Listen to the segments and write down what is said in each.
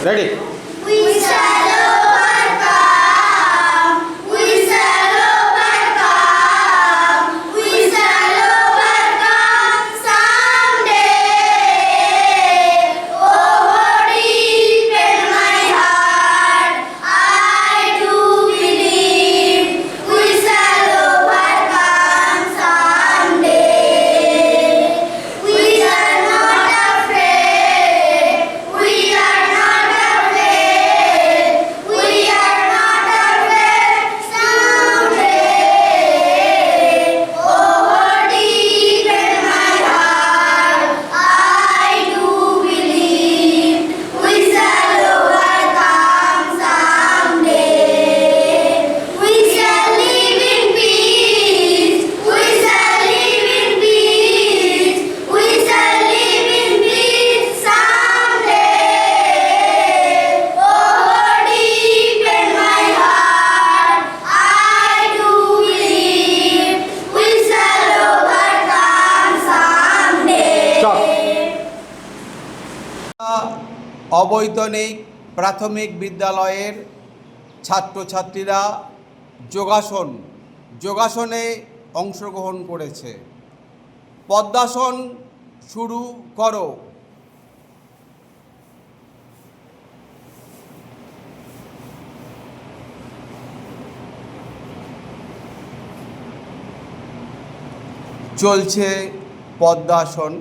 Ready? We shall overcome. We shall overcome. We shall overcome someday. Oh, deep in my heart, I do believe we shall overcome someday. We are not afraid. We are not afraid. We are not afraid someday. Oh, deep in my heart, I do believe we shall overcome someday. We shall live in peace. We shall live in peace. We shall live in peace someday. Oh, deep in my heart, I do believe we shall overcome someday. Stop. অবৈতনিক প্রাথমিক বিদ্যালয়ের ছাত্রছাত্রীরা যোগাসনে অংশগ্রহণ করেছে। পদ্মাসন শুরু করো। চলছে পদ্মাসন।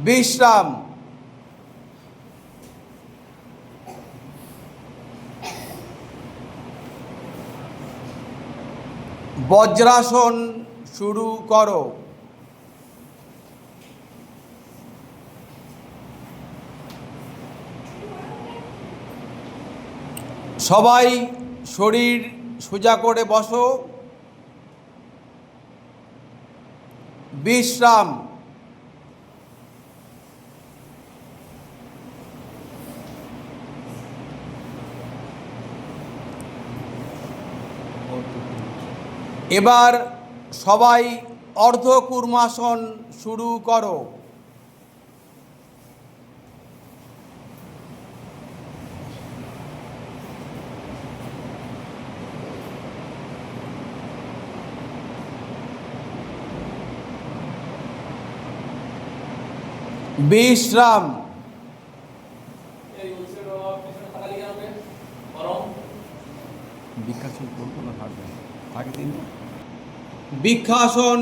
বিশ্রাম। বজ্রাসন শুরু করো। সবাই শরীর সোজা করে বসো। বিশ্রাম। এবার সবাই অর্ধকূর্মাসন শুরু করো। বিশ্রাম। বৃক্ষাসন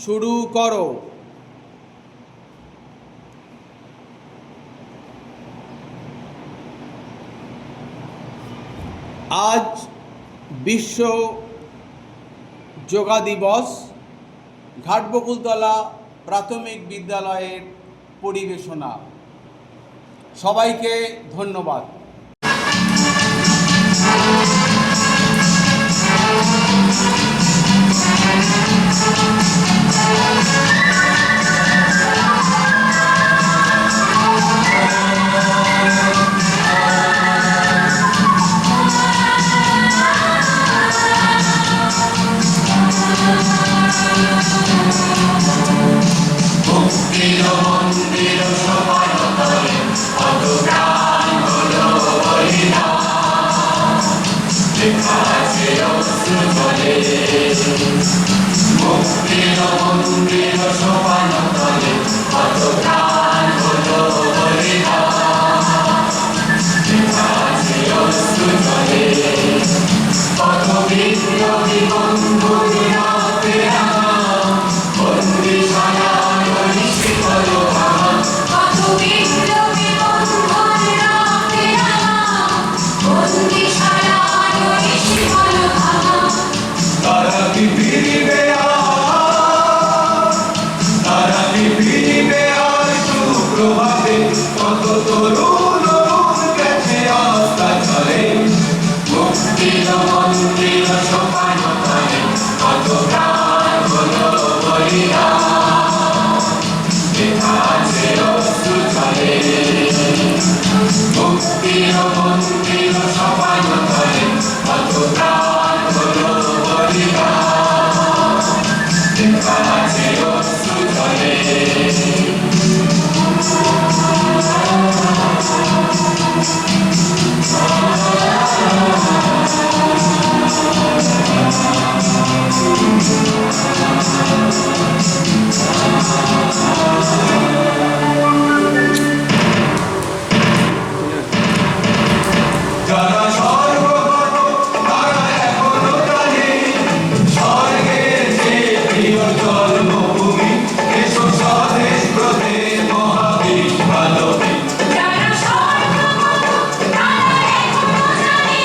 শুরু করো। আজ বিশ্ব যোগা দিবস। ঘাটবকুলতলা প্রাথমিক বিদ্যালয়ের পরিবেশনা। সবাইকে ধন্যবাদ। মন্দির সমানতলে কত প্রাণ হলো জন্মভূমি এসো স্বদেশ ব্রতে মহাদেশ ভালোবে যারা স্বর্গগত তারা এখনো জানে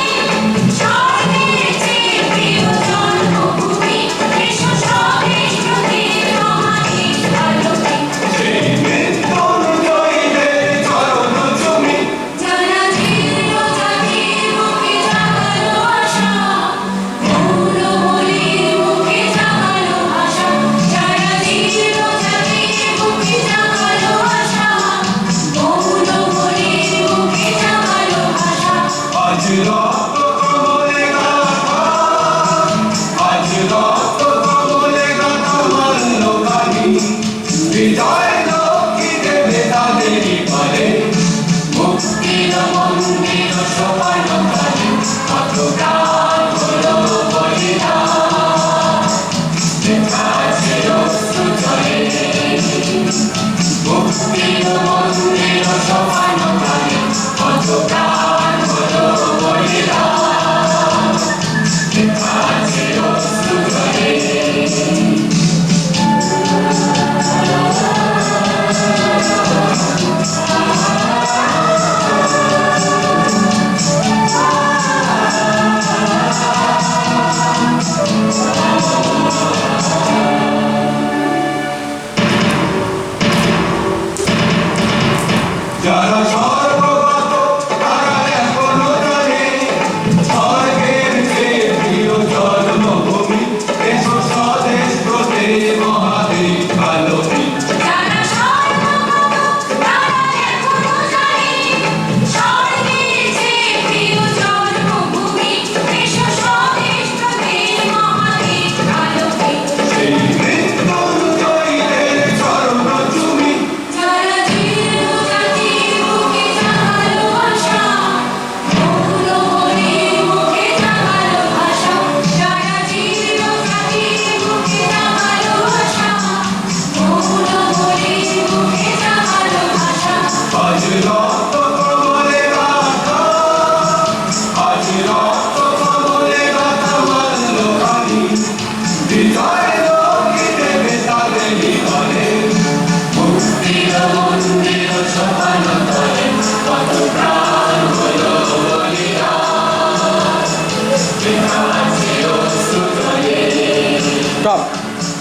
স্বর্গের চেয়ে প্রিয় জন্মভূমি এসো স্বদেশ ব্রতে মহাদেশ ভালোবে সেই মৃত্যুঞ্জয়ীদের চরণ চুমি যারা জীর্ণ জাতির মুখে জাগালো আশা মৌলমলির মুখে জাগালো ভাষা যারা জীর্ণ জাতির মুখে জাগালো আশা মৌলমলির মুখে জাগালো ভাষা আজ রক্ত কমলে গাথা আজ রক্ত কমলে গাথা মাল্য কালি বিজয় লক্ষ্মী দেবে তাদেরই পারে মুক্তির মন্দির সোপান কালে কত প্রাণ হলো বলিদান দেখাছে অশ্রু জলে মুক্তির মন্দির সোপান কালে কত প্রাণ হলো বলিদান দেখাছে অশ্রু জলে যারা সর্বগত তারা এখনো জানে স্বর্গের চেয়ে প্রিয় জন্মভূমি এসো স্বদেশ ব্রতে মহাদেশ ভালোবে যারা স্বর্গগত তারা এখনো জানে স্বর্গের চেয়ে প্রিয় জন্মভূমি এসো স্বদেশ ব্রতে মহাদেশ ভালোবে সেই মৃত্যুঞ্জয়ীদের চরণ চুমি যারা জীর্ণ জাতির মুখে জাগালো আশা মৌলমলির মুখে জাগালো ভাষা যারা জীর্ণ জাতির মুখে জাগালো আশা মৌলমলির মুখে জাগালো ভাষা আজ রক্ত কমলে গাথা আজ রক্ত কমলে গাথা মাল্য কালি বিজয় লক্ষ্মী দেবে তাদেরই বলে মুক্তির মন্দির সোপান তলে কত প্রাণ হলো বলিদান দেখাছে অশ্রু জলে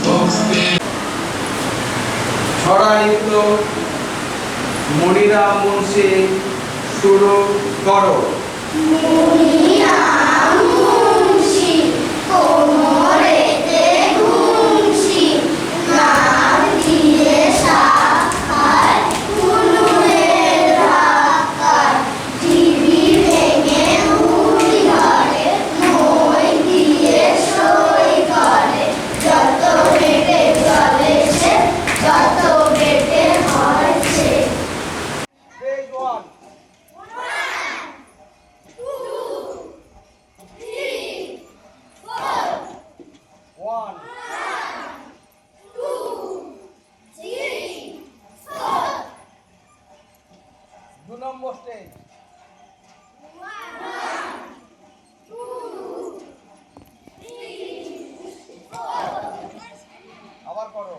মুক্তি ছড়া নৃত্য মনিরাম মুন্সি শুরু করো। মনিরাম মুন্সি কোমরেতে ঘুমসি নাক দিয়ে সাক্ষাৎ কুনুরের ধাক্কায় টিভি ভেঙে মুড়ি ঘরে মই দিয়ে সই করে যত বেটে চলে সে যত বেটে হয় সে Stage one. 1. 2 নম্বর স্টেজ। আবার করো।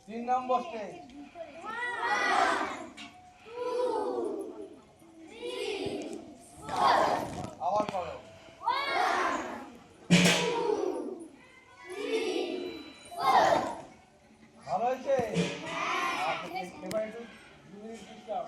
3 নম্বর স্টেজ। আবার করো। ভালো হয়েছে? এবার একটু 2 মিনিট বিশ্রাম।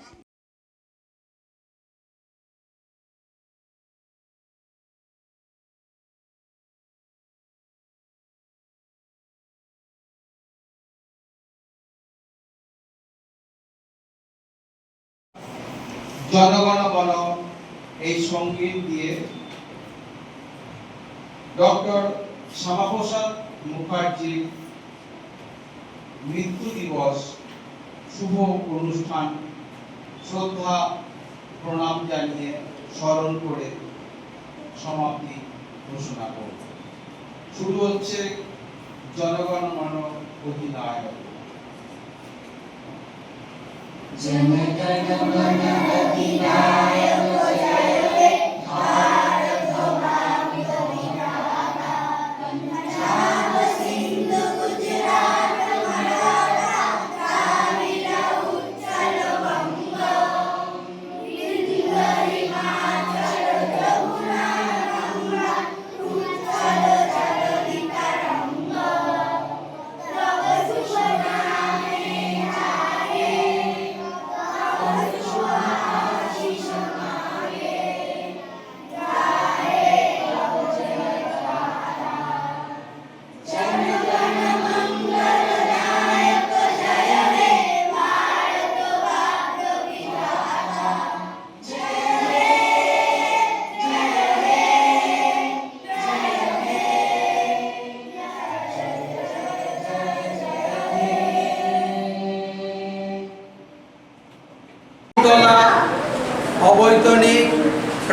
জনগণ মন এই সঙ্গীত দিয়ে ডক্টর শ্যামাপ্রসাদ মুখার্জির মৃত্যু দিবস শুভ অনুষ্ঠান শ্রদ্ধা প্রণাম জানিয়ে স্মরণ করে সমাপ্তি ঘোষণা করব। শুরু হচ্ছে জনগণ মন অধিনায়ক। जनगण मन अधिनायक जय हे भारत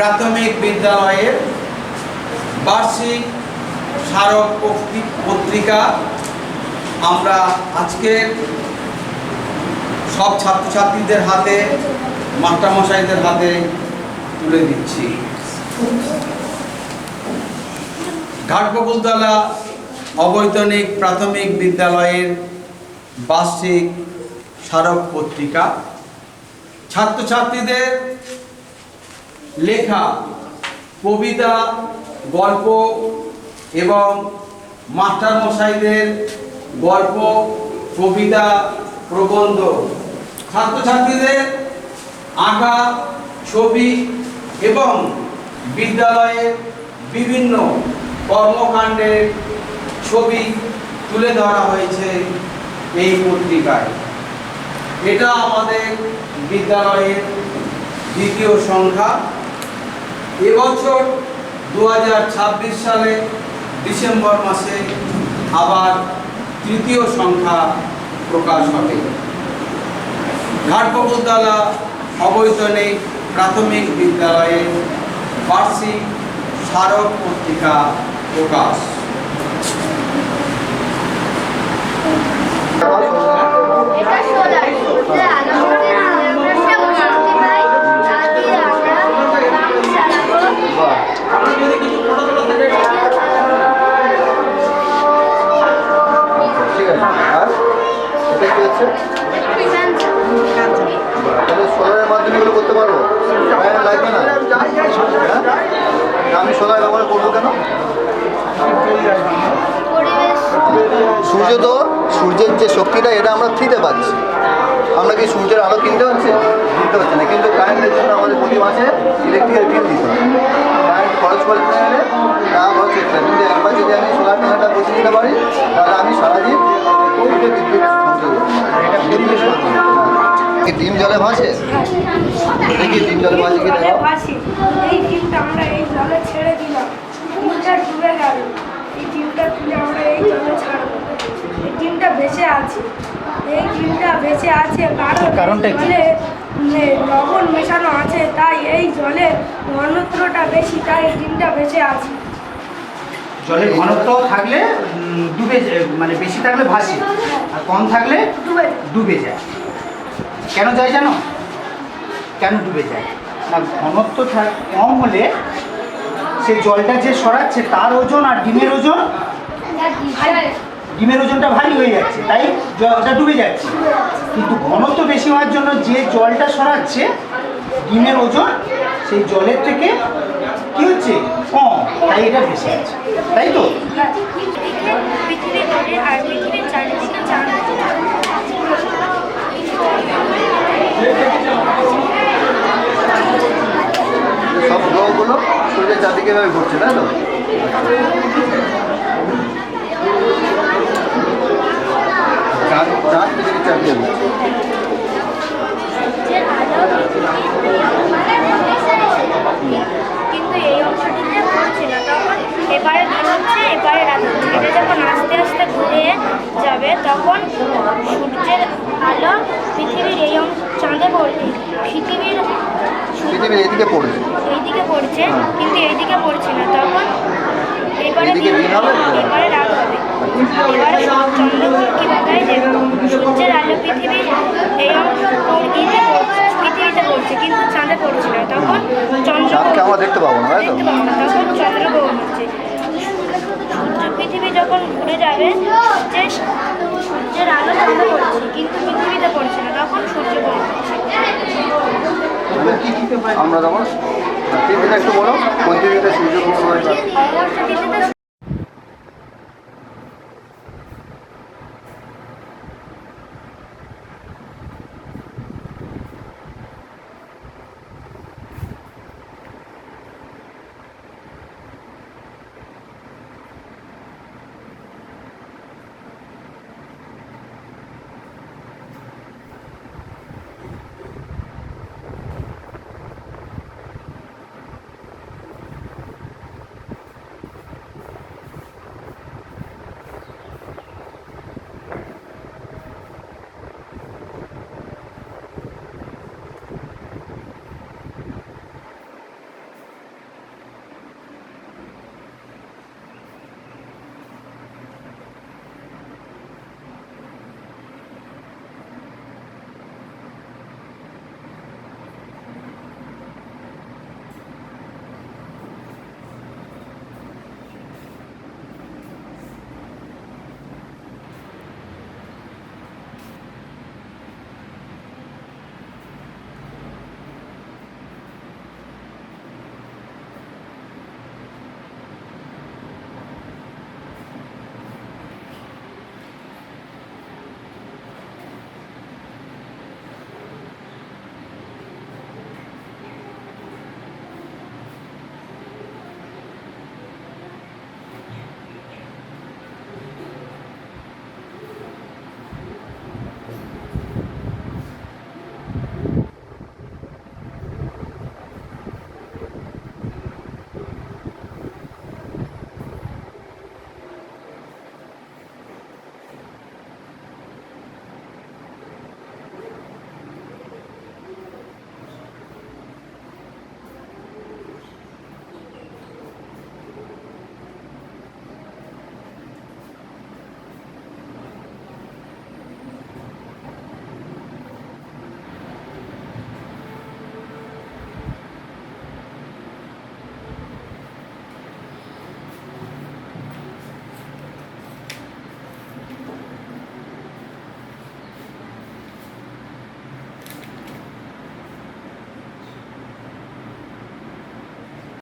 প্রাথমিক বিদ্যালয়ের বার্ষিক স্মারক পত্রিকা আমরা আজকে সব ছাত্রছাত্রীদের হাতে, মাস্টারমশাইদের হাতে তুলে দিচ্ছি। ঘাটবকুলতলা অবৈতনিক প্রাথমিক বিদ্যালয়ের বার্ষিক স্মারক পত্রিকা ছাত্রছাত্রীদের লেখা কবিতা, গল্প এবং মাস্টারমশাইদের গল্প, কবিতা, প্রবন্ধ, ছাত্রছাত্রীদের আঁকা ছবি এবং বিদ্যালয়ের বিভিন্ন কর্মকাণ্ডের ছবি তুলে ধরা হয়েছে এই পত্রিকায়। এটা আমাদের বিদ্যালয়ের দ্বিতীয় সংখ্যা। এবছর 2026 সালে ডিসেম্বর মাসে আবার তৃতীয় সংখ্যা প্রকাশ হবে। ঘাটবকুলতলা অবৈতনিক প্রাথমিক বিদ্যালয়ের বার্ষিক স্মারক পত্রিকা প্রকাশ। সোলারের মাধ্যমে এগুলো করতে পারবো, লাগবে না? আমি সোলার ব্যবহার করবো কেন? সূর্য তো, সূর্যের যে শক্তিটা এটা আমরা ফ্রিতে পাচ্ছি। আমরা কি সূর্যের আলো কিনতে হচ্ছে? কিনতে হচ্ছে না, কিন্তু কারেন্টের জন্য আমাদের প্রতি মাসে ইলেকট্রিকের বিল দিতে হয়। কারেন্ট খরচ করতে গেলে না খরচ করতে হয়, কিন্তু একবার যদি আমি সোলার প্যানেলটা বসিয়ে দিতে পারি তাহলে আমি সারাদিন বিদ্যুৎ ডিম জলে ভাসে। দেখি ডিম জলে ভাসে কি দেখো। এই ডিমটা আমরা এই জলে ছেড়ে দিলাম, ডিমটা ডুবে গেল, এই ডিমটা তুলে আমরা এই জলে ছাড়বো। এই ডিমটা বেঁচে আছে, এই ডিমটা বেঁচে আছে কারণ জলে লবণ মেশানো আছে, তাই এই জলে ঘনত্বটা বেশি, তাই এই ডিমটা বেঁচে আছে। জলের ঘনত্ব থাকলে ডুবে যায়, মানে বেশি থাকলে ভাসে, আর কম থাকলে ডুবে যায়। কেন যায় জানো? কেন ডুবে যায় না, ঘনত্ব কম হলে সেই জলটা যে সরাচ্ছে তার ওজন আর ডিমের ওজনটা ভারী হয়ে যাচ্ছে, তাই জলটা ডুবে যাচ্ছে। কিন্তু ঘনত্ব বেশি হওয়ার জন্য যে জলটা সরাচ্ছে ডিমের ওজন সেই জলের থেকে কি হচ্ছে কম, তাই এটা বেশি আছে, তাই তো? সব গ্রহগুলো সূর্যের চারদিকে ভাবে ঘুরছে, তাই তো? চাঁদ পৃথিবীর চারদিকে ঘুরছে। কিন্তু এই অংশটিতে ঘুরছে না, তখন এবারে দিন হচ্ছে, এবারে রাত হচ্ছে। এটা যখন আস্তে আস্তে ঘুরে যাবে তখন সূর্যের আলো পৃথিবীর এই চাঁদে পড়বে, পৃথিবীর এইদিকে পড়ছে, এইদিকে পড়ছে, কিন্তু এইদিকে পড়ছে না, তখন এবারে রাত হবে। এবারে চন্দ্রগ্রহণ কীভাবে সূর্যের আলো পৃথিবীর এই অংশ পৃথিবীতে পড়ছে, কিন্তু চাঁদে পড়ছে না, তখন আমরা দেখতে পাবো না, তাই তো? তখন চন্দ্রগ্রহণ হচ্ছে। পৃথিবী যখন ঘুরে যাবে যে সূর্যের আলো চাঁদে পড়ছে, কিন্তু পৃথিবীতে পড়ছে না, তখন সূর্যগ্রহণ হচ্ছে। আমরা তখন তিন দিন একটু বলো কোন তিন দিনে সূর্যগ্রহণ হয়?